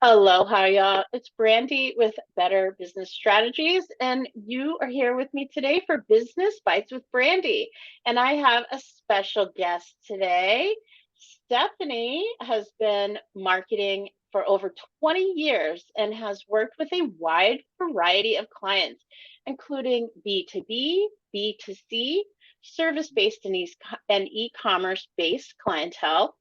Aloha, y'all. It's Brandy with Better Business Strategies, and you are here with me today for Business Bites with Brandy. And I have a special guest today. Stefany has been marketing for over 20 years and has worked with a wide variety of clients, including B2B, B2C, service-based and e-commerce based clientele.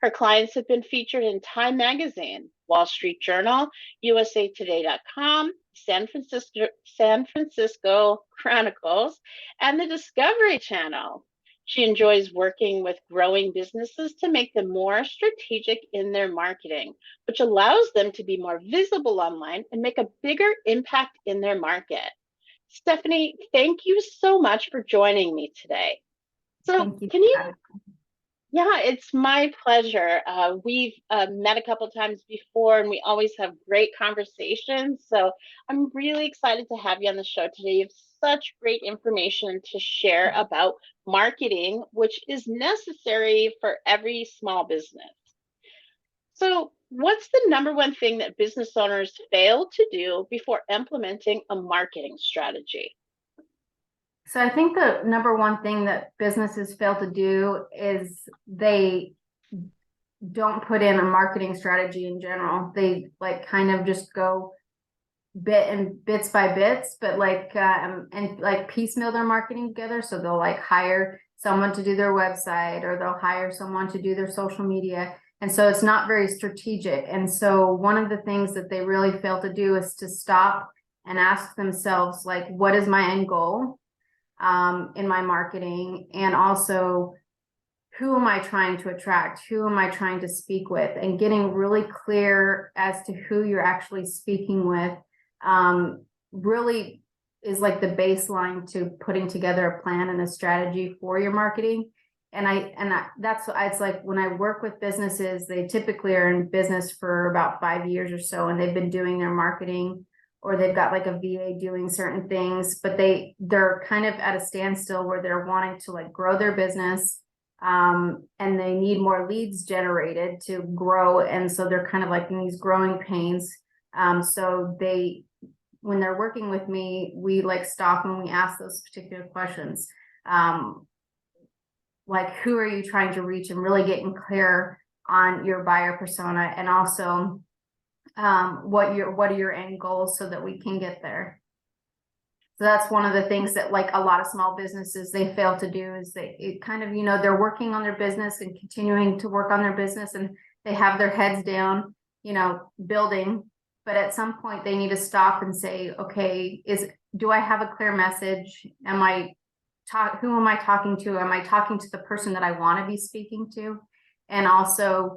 Her clients have been featured in Time Magazine, Wall Street Journal, USAtoday.com, San Francisco Chronicles, and the Discovery Channel. She enjoys working with growing businesses to make them more strategic in their marketing, which allows them to be more visible online and make a bigger impact in their market. Stefany, thank you so much for joining me today. So, Thank you. can you Yeah, it's my pleasure. We've met a couple times before, and we always have great conversations. So I'm really excited to have you on the show today. You have such great information to share about marketing, which is necessary for every small business. So, what's the number one thing that business owners fail to do before implementing a marketing strategy? So I think the number one thing that businesses fail to do is they don't put in a marketing strategy in general. They like kind of just go bits by bits, but and like piecemeal their marketing together. So they'll like hire someone to do their website, or they'll hire someone to do their social media. And so it's not very strategic. And so one of the things that they really fail to do is to stop and ask themselves, like, what is my end goal in my marketing? And also, who am I trying to attract? Who am I trying to speak with? And getting really clear as to who you're actually speaking with really is like the baseline to putting together a plan and a strategy for your marketing. That's it's like when I work with businesses, they typically are in business for about 5 years or so, and they've been doing their marketing, or they've got like a VA doing certain things, but they're kind of at a standstill where they're wanting to like grow their business, and they need more leads generated to grow. And so they're kind of like in these growing pains. So when they're working with me, we like stop and we ask those particular questions. Like, who are you trying to reach, and really getting clear on your buyer persona, and also what are your end goals so that we can get there. So that's one of the things that like a lot of small businesses they fail to do, is it kind of, they're working on their business and continuing to work on their business, and they have their heads down, building, but at some point they need to stop and say, okay, do I have a clear message? Who am I talking to? Am I talking to the person that I want to be speaking to? And also,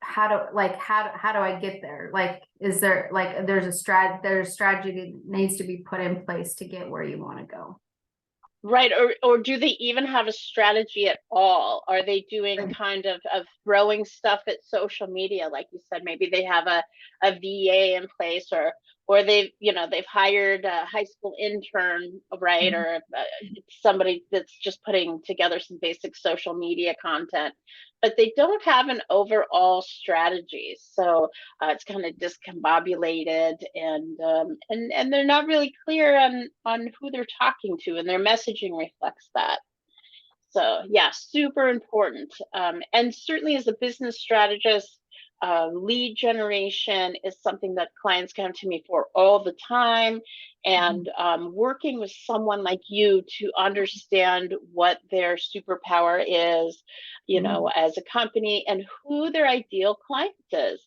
how do I get there? Like, is there there's a strategy that needs to be put in place to get where you want to go. Right. Or do they even have a strategy at all? Are they doing kind of throwing stuff at social media? Like you said, maybe they have a VA in place, or they've hired a high school intern, right? Or somebody that's just putting together some basic social media content, but they don't have an overall strategy. So it's kind of discombobulated, and they're not really clear on who they're talking to, and their messaging reflects that. So yeah, super important. And certainly as a business strategist, lead generation is something that clients come to me for all the time. And working with someone like you to understand what their superpower is, as a company, and who their ideal client is.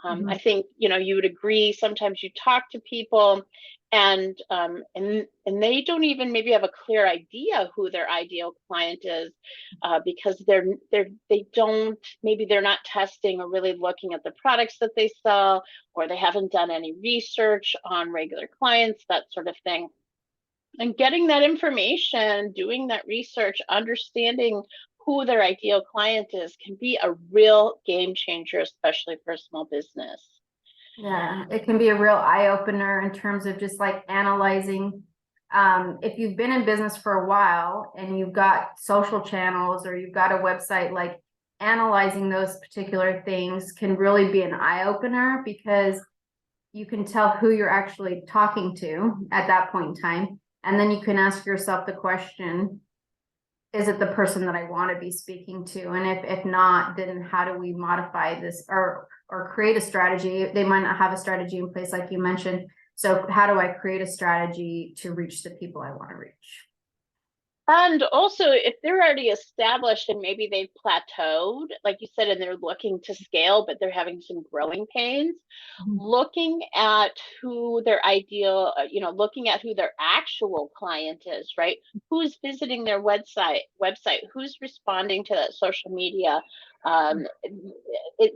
I think, you would agree, sometimes you talk to people and they don't even maybe have a clear idea who their ideal client is, because they're not testing or really looking at the products that they sell, or they haven't done any research on regular clients, that sort of thing. And getting that information, doing that research, understanding who their ideal client is, can be a real game changer, especially for a small business. Yeah, it can be a real eye-opener in terms of just like analyzing. If you've been in business for a while and you've got social channels, or you've got a website, like analyzing those particular things can really be an eye opener, because you can tell who you're actually talking to at that point in time. And then you can ask yourself the question, is it the person that I want to be speaking to? And if not, then how do we modify this or create a strategy? They might not have a strategy in place, like you mentioned. So how do I create a strategy to reach the people I want to reach? And also, if they're already established and maybe they've plateaued, like you said, and they're looking to scale, but they're having some growing pains, looking at who their ideal, looking at who their actual client is, right? Who's visiting their website, who's responding to that social media. It,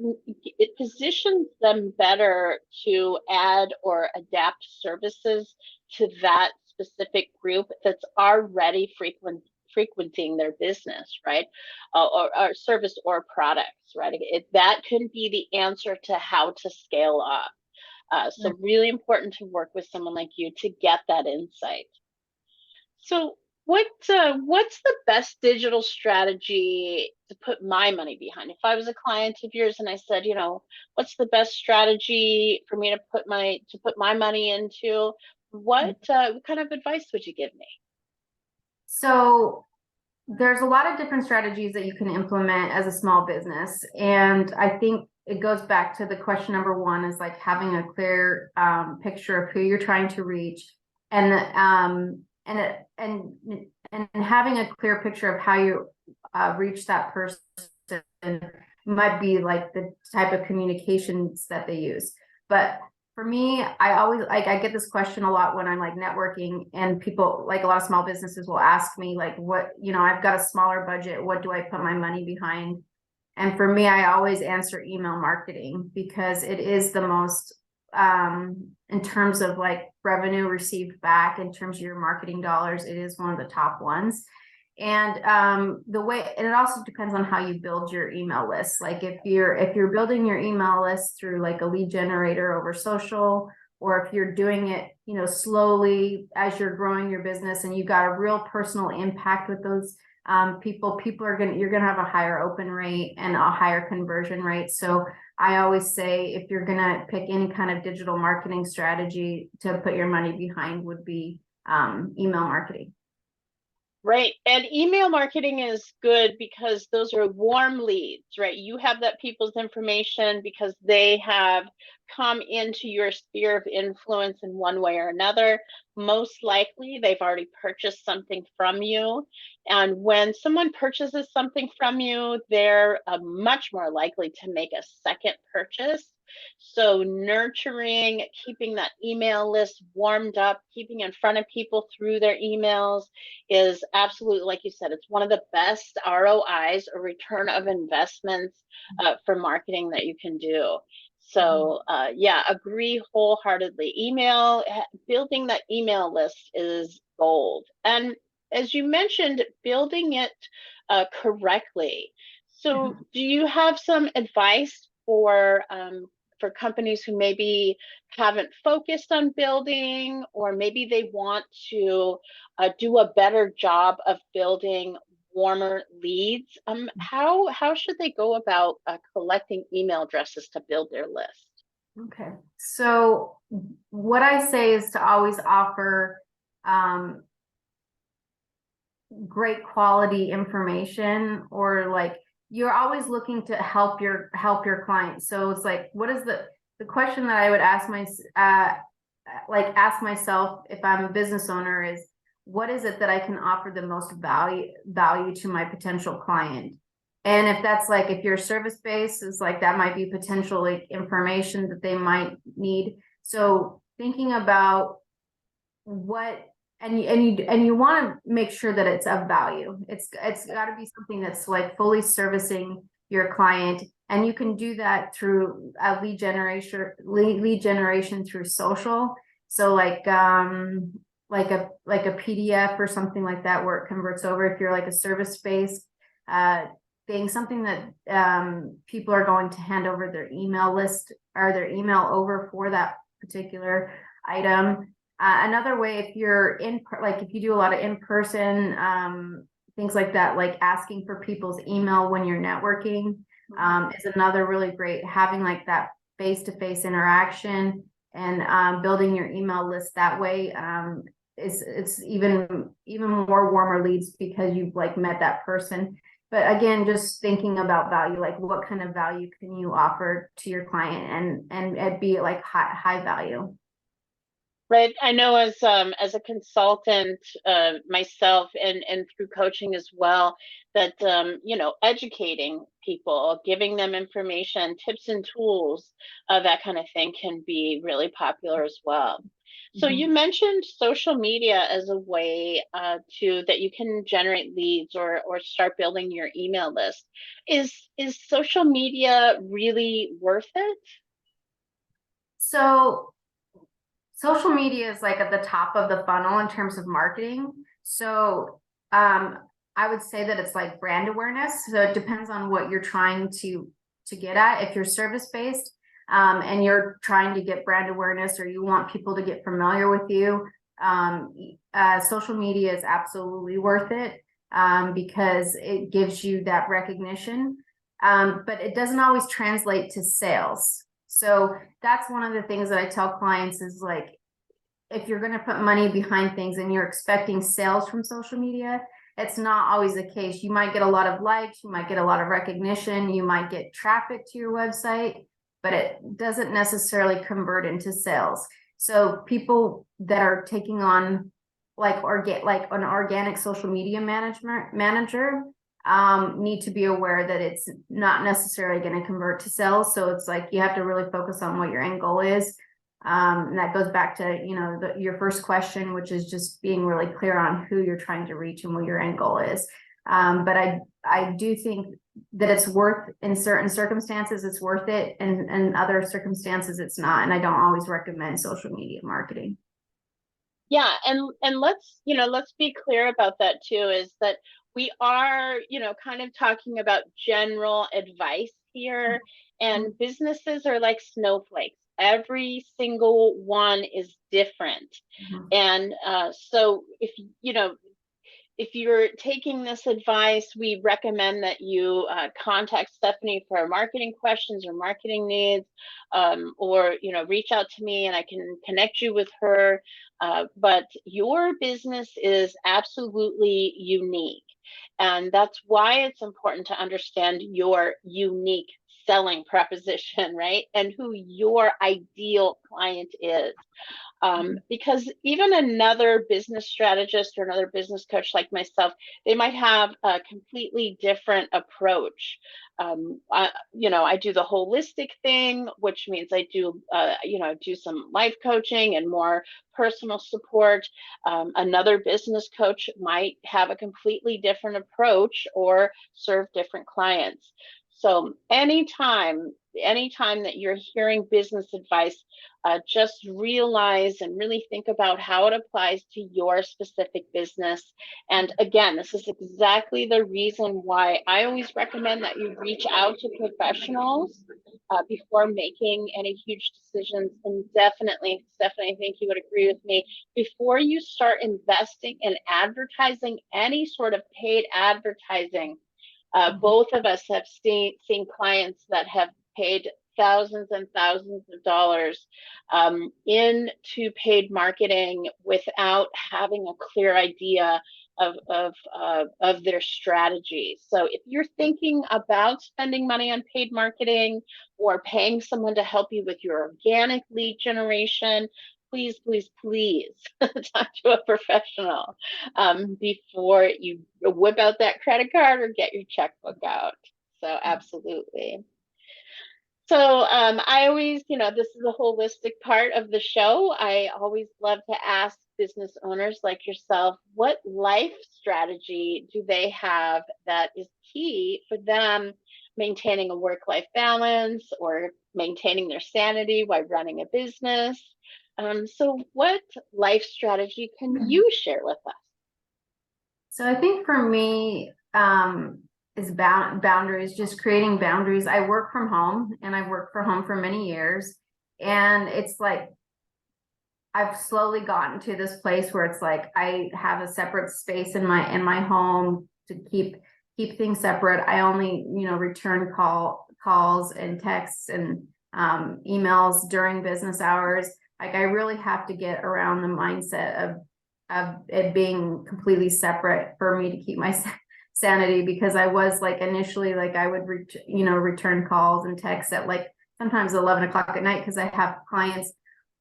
it positions them better to add or adapt services to that specific group that's already frequenting their business, right? Or service or products, right? That can be the answer to how to scale up. So really important to work with someone like you to get that insight. So what's the best digital strategy to put my money behind? If I was a client of yours and I said, what's the best strategy for me to put my money into? What kind of advice would you give me? So there's a lot of different strategies that you can implement as a small business. And I think it goes back to the question number one, is like having a clear picture of who you're trying to reach, and having a clear picture of how you reach that person might be like the type of communications that they use. But for me, I always I get this question a lot when I'm like networking, and people, like a lot of small businesses, will ask me like, what, I've got a smaller budget, what do I put my money behind? And for me, I always answer email marketing, because it is the most in terms of like revenue received back, in terms of your marketing dollars, it is one of the top ones. And and it also depends on how you build your email list. Like if you're building your email list through like a lead generator over social, or if you're doing it, slowly as you're growing your business, and you got a real personal impact with those you're gonna have a higher open rate and a higher conversion rate. So I always say, if you're gonna pick any kind of digital marketing strategy to put your money behind, would be email marketing. Right. And email marketing is good because those are warm leads, right? You have that people's information because they have come into your sphere of influence in one way or another. Most likely, they've already purchased something from you. And when someone purchases something from you, they're much more likely to make a second purchase. So nurturing, keeping that email list warmed up, keeping in front of people through their emails is absolutely, like you said, it's one of the best ROIs, or return of investments, for marketing that you can do. So yeah, agree wholeheartedly. Building that email list is gold. And as you mentioned, building it correctly. So do you have some advice for companies who maybe haven't focused on building, or maybe they want to do a better job of building warmer leads? How should they go about collecting email addresses to build their list? Okay, so what I say is to always offer great quality information, or like, you're always looking to help your clients. So it's like, what is the question that I would ask myself if I'm a business owner is, what is it that I can offer the most value to my potential client? And if that's like, if you're service based, is like, that might be potential like information that they might need. So thinking about what, and you want to make sure that it's of value. It's got to be something that's like fully servicing your client, and you can do that through a lead generation through social. So like a PDF or something like that, where it converts over. If you're like a service based thing, something that people are going to hand over their email list or their email over for that particular item. Another way, if you're if you do a lot of in-person things like that, like asking for people's email when you're networking, is another really great, having like that face-to-face interaction, and building your email list that way. It's even more warmer leads because you've like met that person. But again, just thinking about value, like what kind of value can you offer to your client, and be like high value. Right. I know as a consultant myself, and through coaching as well, that educating people, giving them information, tips and tools, that kind of thing can be really popular as well. So you Mhm. mentioned social media as a way to that you can generate leads, or start building your email list. Is social media really worth it? So social media is like at the top of the funnel in terms of marketing. So I would say that it's like brand awareness. So it depends on what you're trying to get at. If you're service based, and you're trying to get brand awareness, or you want people to get familiar with you, social media is absolutely worth it, because it gives you that recognition. But it doesn't always translate to sales. So that's one of the things that I tell clients is like, if you're going to put money behind things and you're expecting sales from social media, it's not always the case. You might get a lot of likes, you might get a lot of recognition, you might get traffic to your website, but it doesn't necessarily convert into sales. So people that are taking on like an organic social media management manager, need to be aware that it's not necessarily going to convert to sales. So it's like you have to really focus on what your end goal is. And that goes back to, your first question, which is just being really clear on who you're trying to reach and what your end goal is. But I do think that it's worth, in certain circumstances, it's worth it. And in other circumstances, it's not. And I don't always recommend social media marketing. Yeah, and let's be clear about that too, is that we are, kind of talking about general advice here, and businesses are like snowflakes. Every single one is different. Mhm. And so if you're taking this advice, we recommend that you contact Stefany for marketing questions or marketing needs, or reach out to me and I can connect you with her. But your business is absolutely unique, and that's why it's important to understand your unique selling proposition, right? And who your ideal client is. Because even another business strategist or another business coach like myself, they might have a completely different approach. I do the holistic thing, which means I do some life coaching and more personal support. Another business coach might have a completely different approach or serve different clients. So anytime that you're hearing business advice, just realize and really think about how it applies to your specific business. And again, this is exactly the reason why I always recommend that you reach out to professionals before making any huge decisions. And definitely, Stephanie, I think you would agree with me, before you start investing in advertising, any sort of paid advertising. Both of us have seen clients that have paid thousands and thousands of dollars into paid marketing without having a clear idea of their strategy. So if you're thinking about spending money on paid marketing or paying someone to help you with your organic lead generation, please, please, please talk to a professional before you whip out that credit card or get your checkbook out. So absolutely. So I always, this is a holistic part of the show. I always love to ask business owners like yourself, what life strategy do they have that is key for them maintaining a work-life balance or maintaining their sanity while running a business? So what life strategy can you share with us? So I think for me, is boundaries, just creating boundaries. I work from home, and I've worked from home for many years. And it's like I've slowly gotten to this place where it's like I have a separate space in my home to keep things separate. I only, return calls and texts and emails during business hours. Like, I really have to get around the mindset of it being completely separate for me to keep my sanity, because I was like, initially, like, I would return calls and texts at like sometimes 11 o'clock at night, because I have clients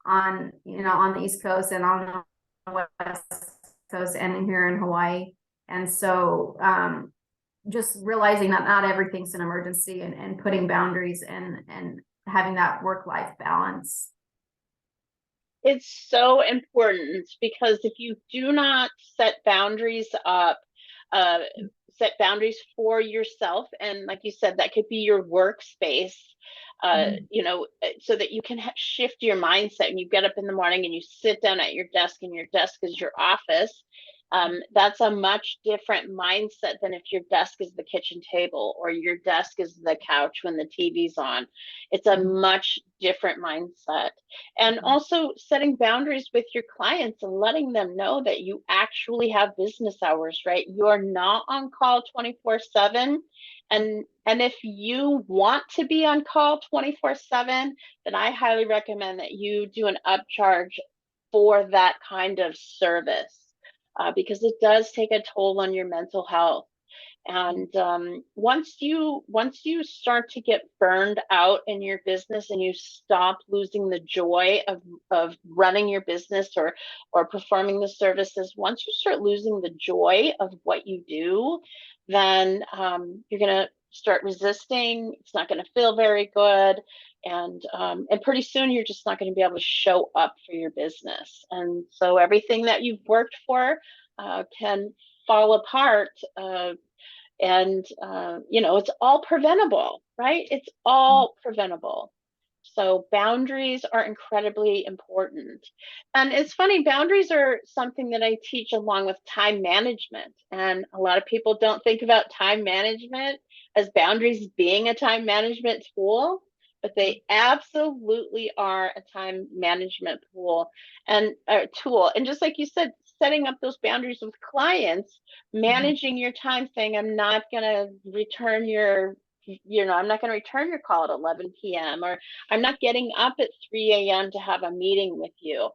on the East Coast and on the West Coast and here in Hawaii. And so just realizing that not everything's an emergency, and putting boundaries and having that work-life balance. It's so important, because if you do not set boundaries up, uh, set boundaries for yourself, and like you said, that could be your workspace, so that you can shift your mindset, and you get up in the morning and you sit down at your desk, and your desk is your office. That's a much different mindset than if your desk is the kitchen table, or your desk is the couch when the TV's on. It's a much different mindset. And also setting boundaries with your clients and letting them know that you actually have business hours, right? You're not on call 24/7. And if you want to be on call 24/7, then I highly recommend that you do an upcharge for that kind of service, because it does take a toll on your mental health. And once you start to get burned out in your business, and you stop losing the joy of running your business, or performing the services, once you start losing the joy of what you do, then you're gonna start resisting. It's not going to feel very good, and pretty soon you're just not going to be able to show up for your business. And so everything that you've worked for can fall apart. And it's all preventable, right? It's all preventable. So boundaries are incredibly important. And it's funny, boundaries are something that I teach along with time management. And a lot of people don't think about time management as boundaries being a time management tool, but they absolutely are a time management tool. And just like you said, setting up those boundaries with clients, managing your time, saying, I'm not going to return I'm not going to return your call at 11 p.m. or I'm not getting up at 3 a.m. to have a meeting with you.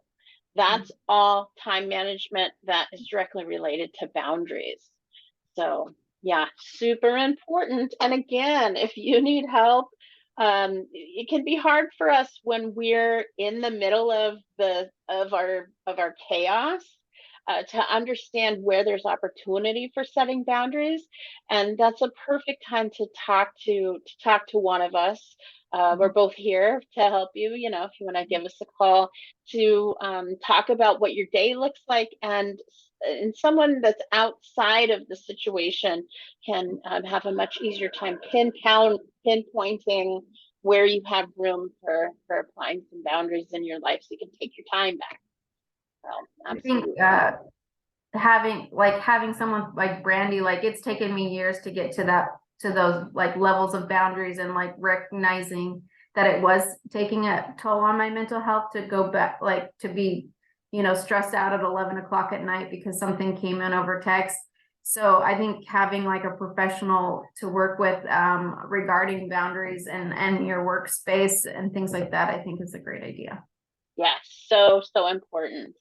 That's all time management that is directly related to boundaries. So yeah, super important. And again, if you need help, it can be hard for us when we're in the middle of our chaos, to understand where there's opportunity for setting boundaries. And that's a perfect time to talk to one of us. We're both here to help you, if you want to give us a call, to talk about what your day looks like. And someone that's outside of the situation can have a much easier time pinpointing where you have room for applying some boundaries in your life, so you can take your time back. So, I think having someone like Brandy, like, it's taken me years to get to those like levels of boundaries, and like recognizing that it was taking a toll on my mental health to go back, like, to be stressed out at 11 o'clock at night because something came in over text. So I think having like a professional to work with regarding boundaries and your workspace and things like that, I think is a great idea. Yes, so important.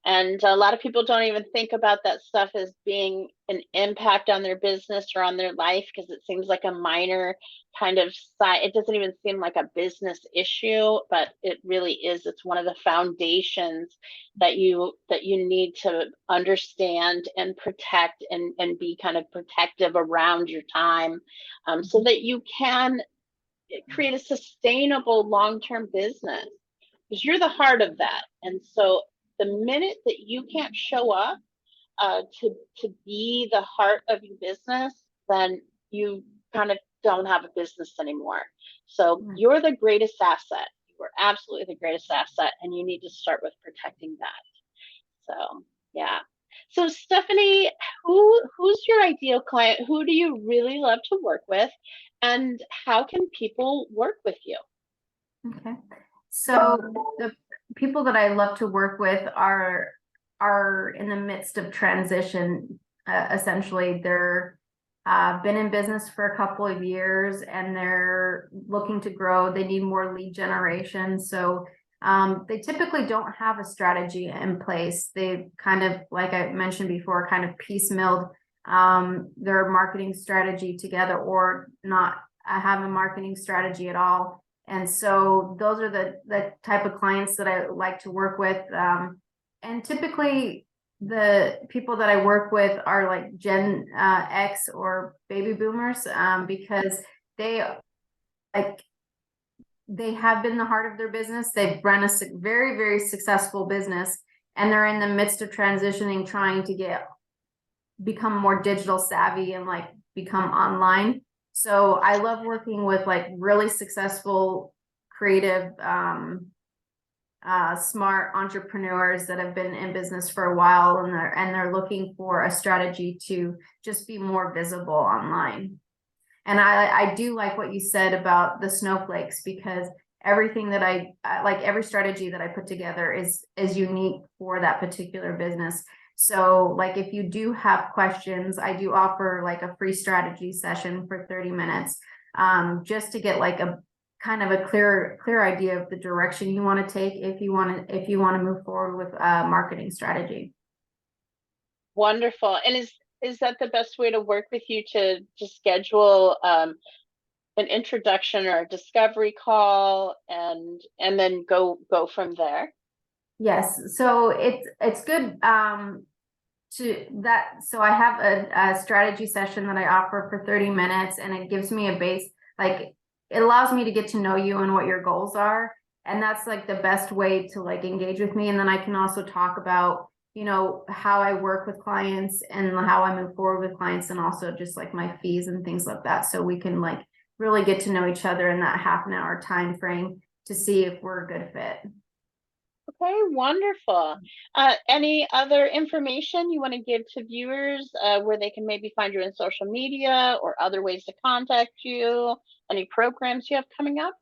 And a lot of people don't even think about that stuff as being an impact on their business or on their life, because it seems like a minor kind of side. It doesn't even seem like a business issue, but it really is. It's one of the foundations that you need to understand and protect, and be kind of protective around your time, so that you can create a sustainable long-term business, because you're the heart of that. And so the minute that you can't show up to be the heart of your business, then you kind of don't have a business anymore. So you're the greatest asset. You are absolutely the greatest asset, and you need to start with protecting that. So yeah. So Stefany, who's your ideal client? Who do you really love to work with, and how can people work with you? Okay. So the people that I love to work with are in the midst of transition. essentially they're been in business for a couple of years and they're looking to grow. They need more lead generation. So they typically don't have a strategy in place. They kind of, like I mentioned before, kind of piecemealed their marketing strategy together, or not have a marketing strategy at all. And so those are the type of clients that I like to work with. And typically the people that I work with are like Gen X or baby boomers, because they like they have been the heart of their business. They've run a very, very successful business, and they're in the midst of transitioning, trying to become more digital savvy and like become online. So I love working with like really successful, creative, smart entrepreneurs that have been in business for a while, and they're looking for a strategy to just be more visible online. And I do like what you said about the snowflakes, because everything that I like, every strategy that I put together is unique for that particular business. So like if you do have questions, I do offer like a free strategy session for 30 minutes, just to get like a kind of a clear idea of the direction you want to take if you want to move forward with a marketing strategy. Wonderful. And is that the best way to work with you, to schedule an introduction or a discovery call, and then go from there? Yes, so it's good to that. So I have a strategy session that I offer for 30 minutes, and it gives me a base, like it allows me to get to know you and what your goals are. And that's like the best way to like engage with me. And then I can also talk about, you know, how I work with clients and how I move forward with clients, and also just like my fees and things like that. So we can like really get to know each other in that half an hour time frame to see if we're a good fit. Okay, wonderful. Any other information you want to give to viewers, where they can maybe find you in social media, or other ways to contact you? Any programs you have coming up?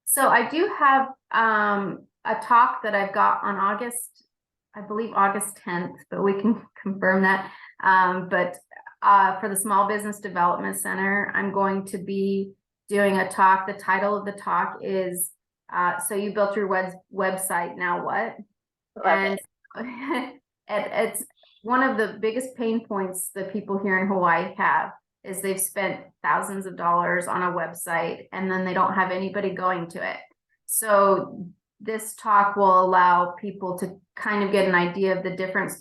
So I do have a talk that I've got on August, I believe August 10th, but we can confirm that. But for the Small Business Development Center, I'm going to be doing a talk. The title of the talk is So You Built Your Website, Now What? Love And it's one of the biggest pain points that people here in Hawaii have, is they've spent thousands of dollars on a website and then they don't have anybody going to it. So this talk will allow people to kind of get an idea of the different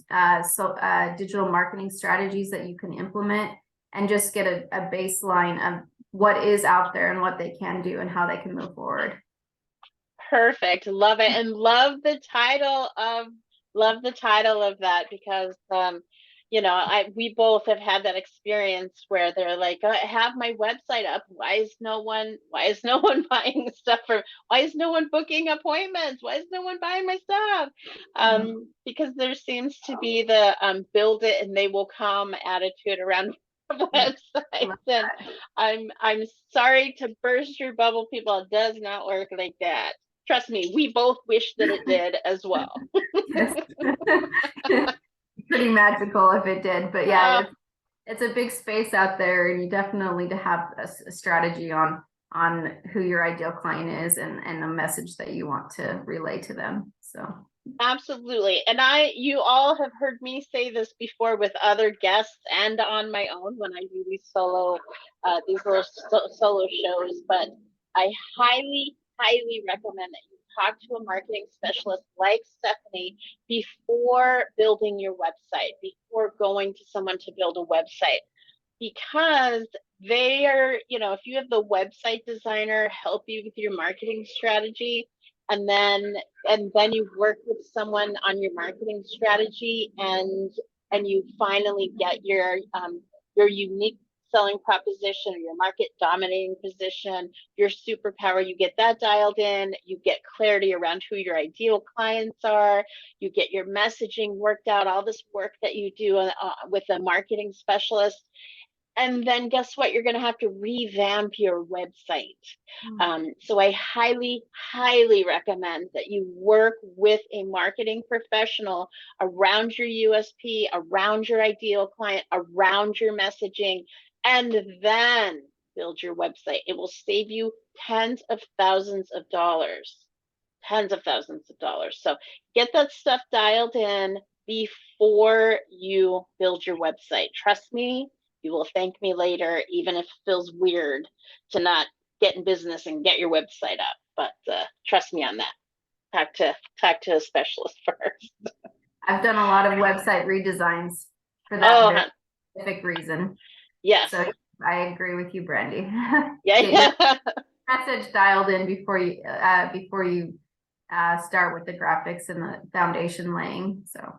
digital marketing strategies that you can implement, and just get a baseline of what is out there and what they can do and how they can move forward. Perfect. Love it. And love the title of that, because you know, we both have had that experience where they're like, I have my website up. Why is no one buying stuff why is no one booking appointments? Why is no one buying my stuff? Because there seems to be the build it and they will come attitude around websites. And I'm sorry to burst your bubble, people. It does not work like that. Trust me, we both wish that it did as well. Pretty magical if it did, but yeah, it's a big space out there, and you definitely need to have a strategy on who your ideal client is and the message that you want to relay to them. So absolutely. And you all have heard me say this before with other guests and on my own when I do these these little solo shows, but I highly recommend that you talk to a marketing specialist like Stefany before building your website, before going to someone to build a website, because they are, you know, if you have the website designer help you with your marketing strategy, and then you work with someone on your marketing strategy, and you finally get your unique selling proposition, or your market dominating position, your superpower, you get that dialed in, you get clarity around who your ideal clients are, you get your messaging worked out, all this work that you do with a marketing specialist. And then guess what? You're going to have to revamp your website. So I highly, highly recommend that you work with a marketing professional around your USP, around your ideal client, around your messaging, and then build your website. It will save you tens of thousands of dollars. Tens of thousands of dollars. So get that stuff dialed in before you build your website. Trust me, you will thank me later, even if it feels weird to not get in business and get your website up. But trust me on that. Talk to a specialist first. I've done a lot of website redesigns for that Oh, very specific reason. yes. So I agree with you, Brandy. Yeah, Get your yeah. message dialed in before you start with the graphics and the foundation laying. So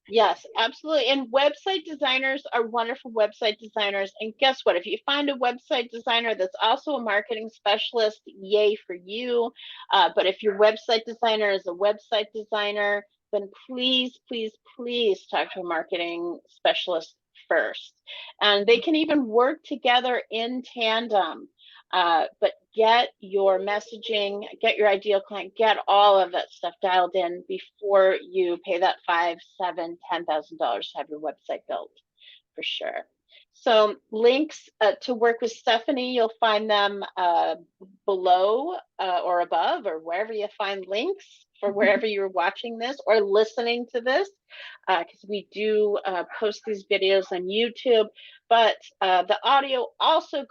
Yes, absolutely. And website designers are wonderful website designers. And guess what? If you find a website designer that's also a marketing specialist, yay for you. But if your website designer is a website designer, then please, please, please talk to a marketing specialist first. And they can even work together in tandem. But get your messaging, get your ideal client, get all of that stuff dialed in before you pay that $5, $7, $10,000 to have your website built, for sure. So links to work with Stefany, you'll find them below or above or wherever you find links for wherever you're watching this or listening to this, because we do post these videos on YouTube. But the audio also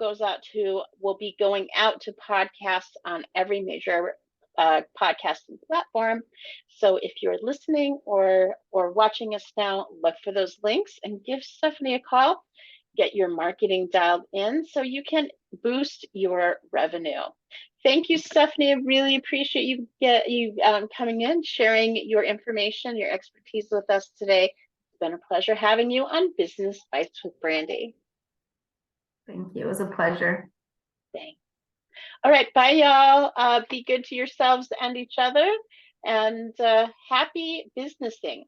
will be going out to podcasts on every major podcasting platform. So if you're listening or watching us now, look for those links and give Stefany a call. Get your marketing dialed in so you can boost your revenue. Thank you, Stefany. I really appreciate you coming in, sharing your information, your expertise with us today. It's been a pleasure having you on Business Bites with Brandy. thank you. It was a pleasure. Thanks. All right, bye, y'all. Be good to yourselves and each other, and happy businessing.